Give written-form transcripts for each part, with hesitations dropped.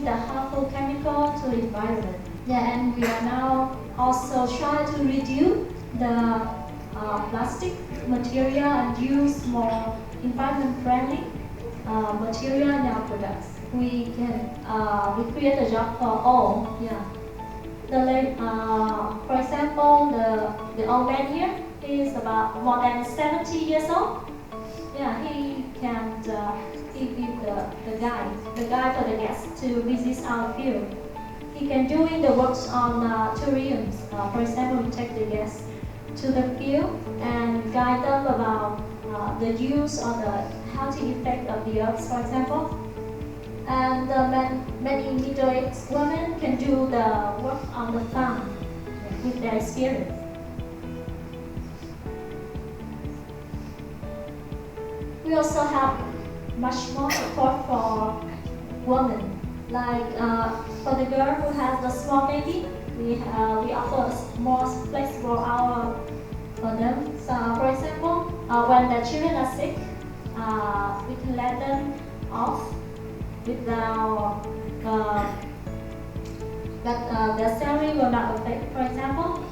releasing the harmful chemical to the environment. Yeah, and we are now also trying to reduce the plastic material and use more environment-friendly material in our products. We create a job for all. Yeah. For example, the old man here is about more than 70 years old. Yeah, he can give the guide for the guests to visit our field. He can doing the works on tourism. For example, we take the guests to the field and guide them about the use or the healthy effect of the herbs, for example. And many middle-aged women can do the work on the farm with their experience. We also have much more support for women. Like for the girl who has the small baby, we offer more flexible hours for them. So, for example, when the children are sick, we can let them off without that their salary will not affect, for example.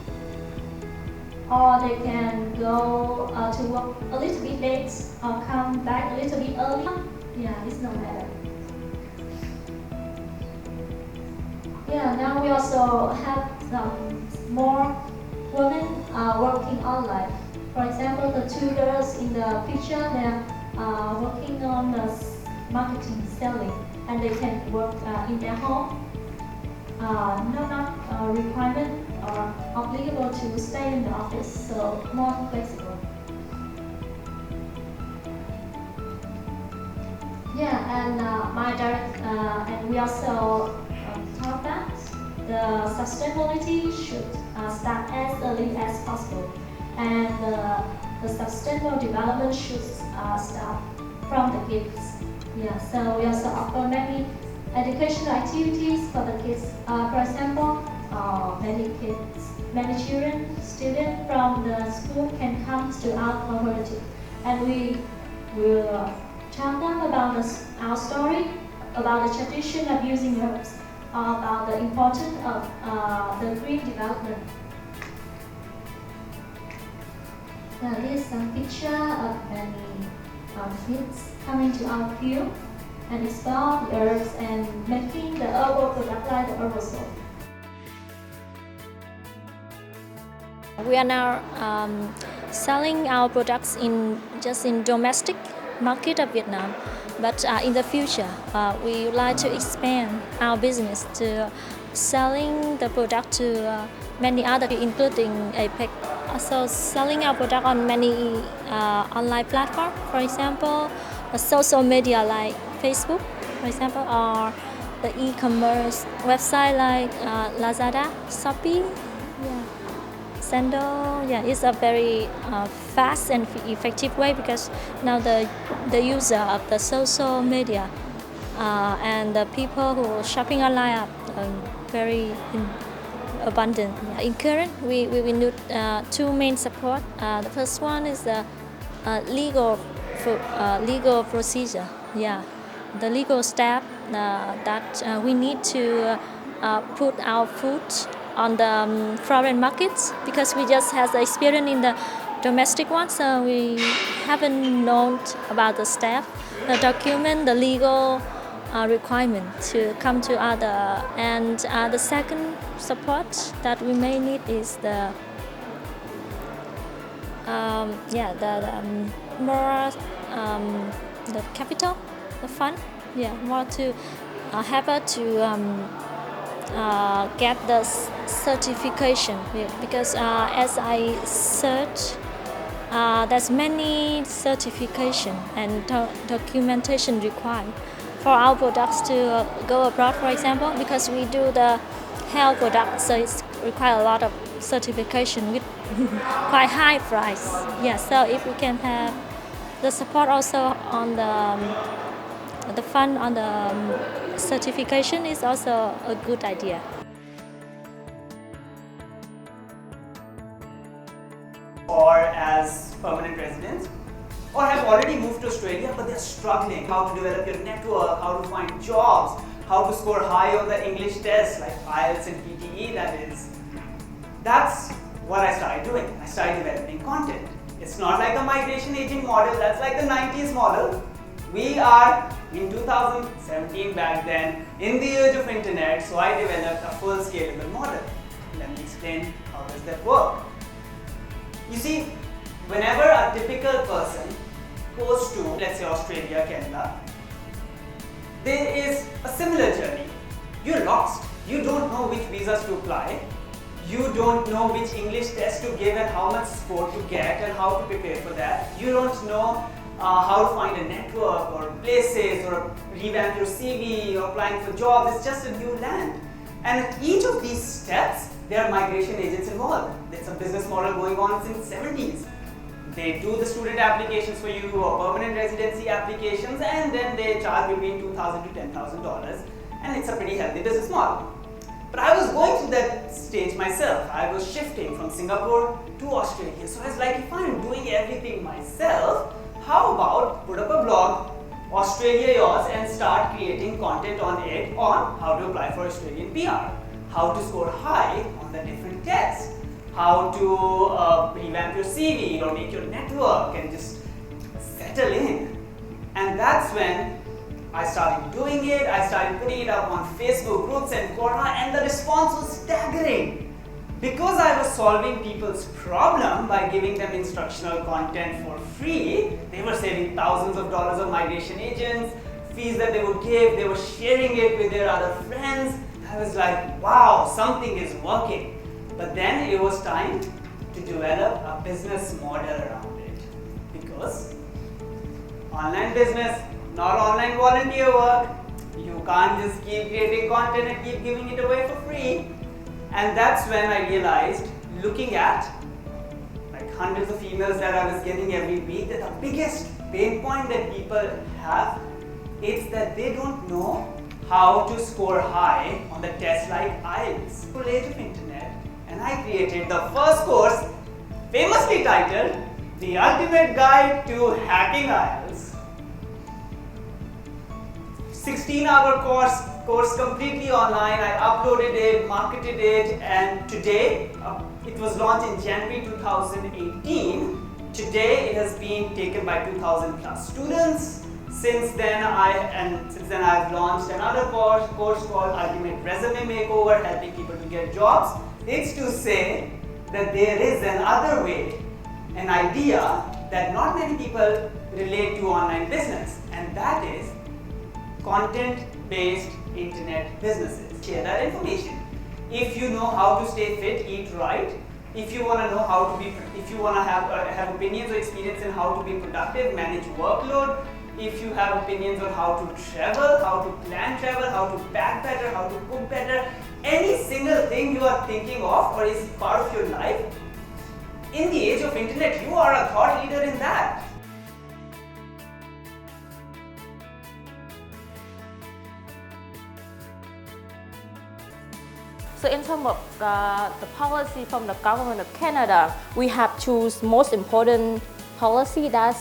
Or they can go to work a little bit late or come back a little bit early. Yeah, it's no matter. Yeah, now we also have some more women working online. For example, the two girls in the picture, they're working on the marketing, selling, and they can work in their home. Not requirement or obligable to stay in the office, so more flexible. Yeah, and and we also thought that the sustainability should start as early as possible, and the sustainable development should start from the kids. Yeah, so we also offer many educational activities for the kids. For example, many children, students from the school can come to our cooperative, and we will tell them about our story, about the tradition of using herbs, about the importance of the green development. Now, this is some picture of many kids coming to our field and explore the herbs and making the herbal product like the herbal soap. We are now selling our products in domestic market of Vietnam, but in the future we would like to expand our business to selling the product to many other, including APEC. Also selling our product on many online platforms, for example, social media like Facebook, for example, or the e-commerce website like Lazada, Shopee, Sandal. Yeah, it's a very fast and effective way because now the user of the social media and the people who are shopping online are very abundant. In current, we need two main support. The first one is the legal procedure. Yeah, the legal step that we need to put our food on the foreign markets because we just have the experience in the domestic one, so we haven't known about the step, the document, the legal requirement to come to other. And the second support that we may need is the the capital, the fund. Yeah, more to help her to get the certification, because as I search, there's many certification and documentation required for our products to go abroad, for example, because we do the health products, so it requires a lot of certification with quite high price. Yeah, so if we can have the support also on the fund on the certification is also a good idea. Or as permanent residents, or have already moved to Australia but they're struggling how to develop your network, how to find jobs, how to score high on the English test like IELTS and PTE, that's what I started doing. I started developing content. It's not like a migration agent model, that's like the 90s model. We are in 2017 back then, in the age of internet, so I developed a full scalable model. Let me explain how does that work. You see, whenever a typical person goes to, let's say, Australia, Canada, there is a similar journey. You're lost. You don't know which visas to apply. You don't know which English test to give and how much score to get and how to prepare for that. You don't know how to find a network or places or revamp your CV or applying for jobs. It's just a new land. And at each of these steps, there are migration agents involved. There's a business model going on since the 70s. They do the student applications for you or permanent residency applications, and then they charge between $2,000 to $10,000, and it's a pretty healthy business model. But I was going through that stage myself. I was shifting from Singapore to Australia. So I was like, if I'm doing everything myself, how about put up a blog, Australia Yours, and start creating content on it on how to apply for Australian PR, how to score high on the different tests, how to revamp your CV or make your network and just settle in. And that's when I started doing it. I started putting it up on Facebook groups and Quora, and the response was staggering. Because I was solving people's problem by giving them instructional content for free, they were saving thousands of dollars on migration agents, fees that they would give, they were sharing it with their other friends. I was like, wow, something is working. But then it was time to develop a business model around it. Because online business, not online volunteer work. You can't just keep creating content and keep giving it away for free. And that's when I realized, looking at like hundreds of emails that I was getting every week, that the biggest pain point that people have is that they don't know how to score high on the test like IELTS. Full age of internet, and I created the first course, famously titled The Ultimate Guide to Hacking IELTS. 16-hour course completely online. I uploaded it, marketed it, and today it was launched in January 2018. Today it has been taken by 2,000 plus students. Since then I've launched another course called Ultimate Resume Makeover, helping people to get jobs. It's to say that there is another way, an idea that not many people relate to online business, and that is content-based internet businesses. Share that information. If you know how to stay fit, eat right, if you want to know how to be, if you want to have opinions or experience in how to be productive, manage workload, if you have opinions on how to travel, how to plan travel, how to pack better, how to cook better, any single thing you are thinking of or is part of your life, in the age of internet, you are a thought leader in that. So in terms of the policy from the government of Canada, we have choose most important policy that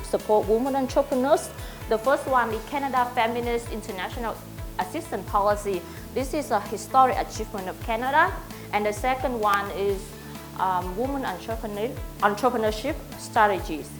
support women entrepreneurs. The first one is Canada Feminist International Assistance Policy. This is a historic achievement of Canada. And the second one is Women Entrepreneurship Strategies.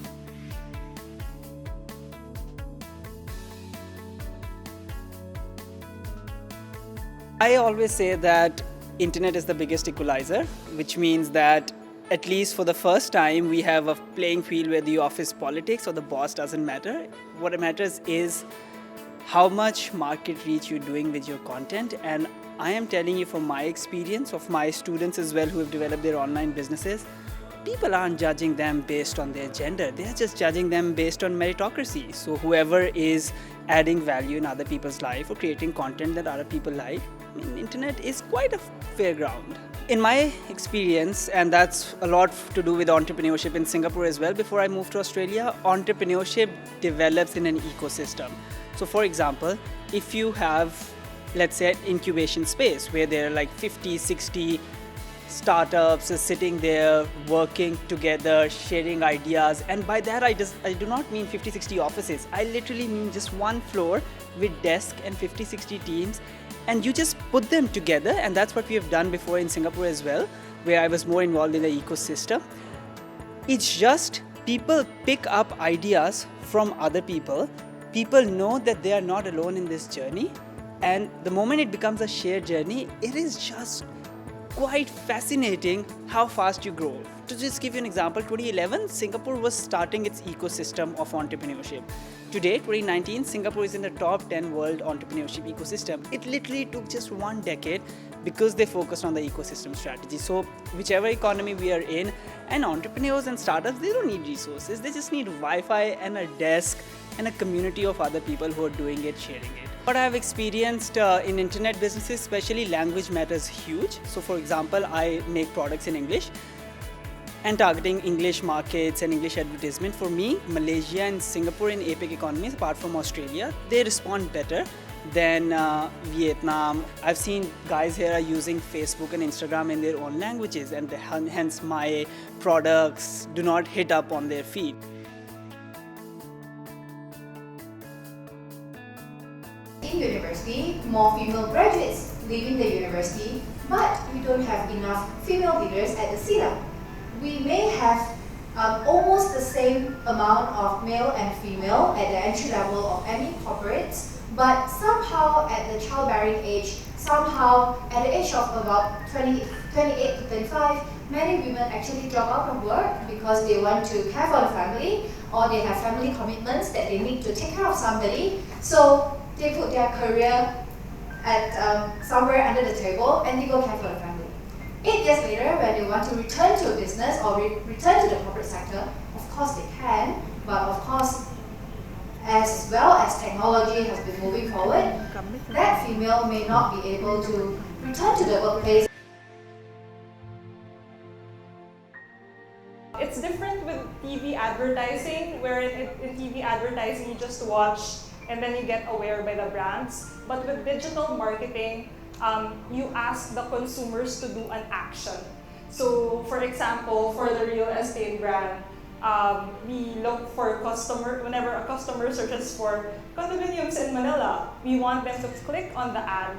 I always say that internet is the biggest equalizer, which means that at least for the first time we have a playing field where the office politics or the boss doesn't matter. What matters is how much market reach you're doing with your content. And I am telling you from my experience, of my students as well who have developed their online businesses, people aren't judging them based on their gender. They're just judging them based on meritocracy. So whoever is adding value in other people's life or creating content that other people like, I mean, internet is quite a fair ground. In my experience, and that's a lot to do with entrepreneurship in Singapore as well, before I moved to Australia, entrepreneurship develops in an ecosystem. So for example, if you have, let's say, an incubation space where there are like 50, 60 startups sitting there, working together, sharing ideas. And by that, I do not mean 50-60 offices. I literally mean just one floor with desk and 50-60 teams. And you just put them together. And that's what we have done before in Singapore as well, where I was more involved in the ecosystem. It's just people pick up ideas from other people. People know that they are not alone in this journey. And the moment it becomes a shared journey, it is just quite fascinating how fast you grow. To just give you an example, 2011, Singapore was starting its ecosystem of entrepreneurship. Today, 2019, Singapore is in the top 10 world entrepreneurship ecosystem. It literally took just 1 decade because they focused on the ecosystem strategy. So whichever economy we are in, and entrepreneurs and startups, they don't need resources. They just need Wi-Fi and a desk and a community of other people who are doing it, sharing it. What I've experienced in internet businesses, especially language matters huge. So for example, I make products in English and targeting English markets and English advertisement. For me, Malaysia and Singapore in APEC economies, apart from Australia, they respond better than Vietnam. I've seen guys here are using Facebook and Instagram in their own languages, and hence my products do not hit up on their feed. In university, more female graduates leaving the university, but we don't have enough female leaders at the C-level. We may have almost the same amount of male and female at the entry level of any corporates, but somehow at the childbearing age, somehow at the age of about 28 to 35, many women actually drop out of work because they want to care for the family, or they have family commitments that they need to take care of somebody. So they put their career at somewhere under the table and they go care for the family. 8 years later, when they want to return to a business or return to the corporate sector, of course they can, but of course, as well as technology has been moving forward, that female may not be able to return to the workplace. It's different with TV advertising, where in TV advertising you just watch and then you get aware by the brands. But with digital marketing, you ask the consumers to do an action. So for example, for the real estate brand, we look for whenever a customer searches for condominiums in Manila, we want them to click on the ad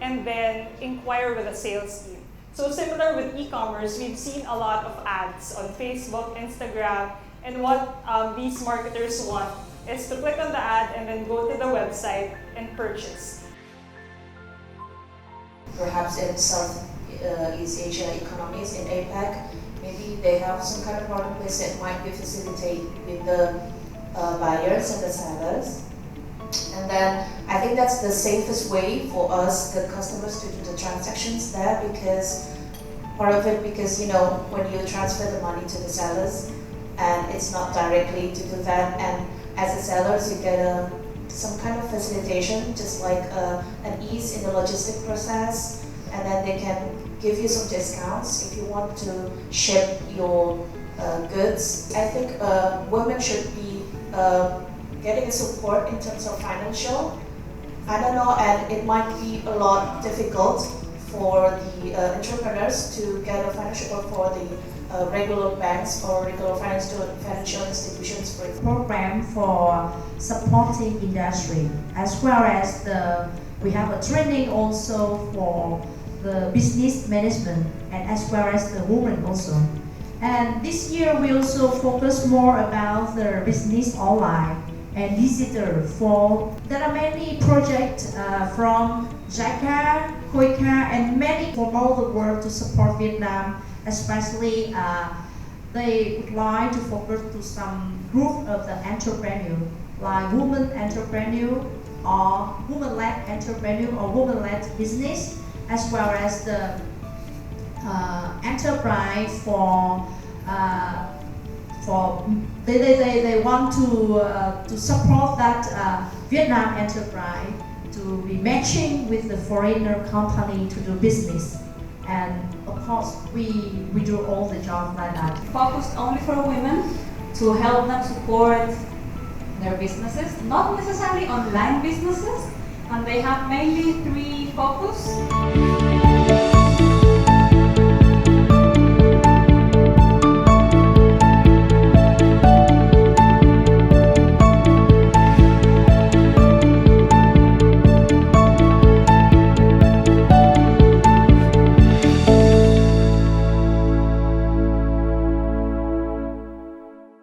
and then inquire with a sales team. So similar with e-commerce, we've seen a lot of ads on Facebook, Instagram, and what these marketers want is to click on the ad and then go to the website and purchase. Perhaps in Southeast Asia economies, in APEC, maybe they have some kind of marketplace that might be facilitate with the buyers and the sellers. And then I think that's the safest way for us, the customers, to do the transactions there, because part of it, because when you transfer the money to the sellers and it's not directly to do that, and as a sellers you get some kind of facilitation, just like an ease in the logistic process, and then they can give you some discounts if you want to ship your goods. I think women should be getting a support in terms of financial. I don't know, and it might be a lot difficult for the entrepreneurs to get a financial support for the regular banks or regular financial institutions. For example, program for supporting industry, as well as we have a training also for the business management, and as well as the women also. And this year we also focus more about the business online and digital. There are many projects from JICA, KOICA, and many from all the world to support Vietnam. Especially, they would like to focus to some group of the entrepreneur, like women entrepreneur, or woman-led entrepreneur, or woman-led business, as well as the enterprise they want to support that Vietnam enterprise to be matching with the foreigner company to do business. And of course, we do all the jobs like that. Focused only for women to help them support their businesses, not necessarily online businesses, and they have mainly 3 focus.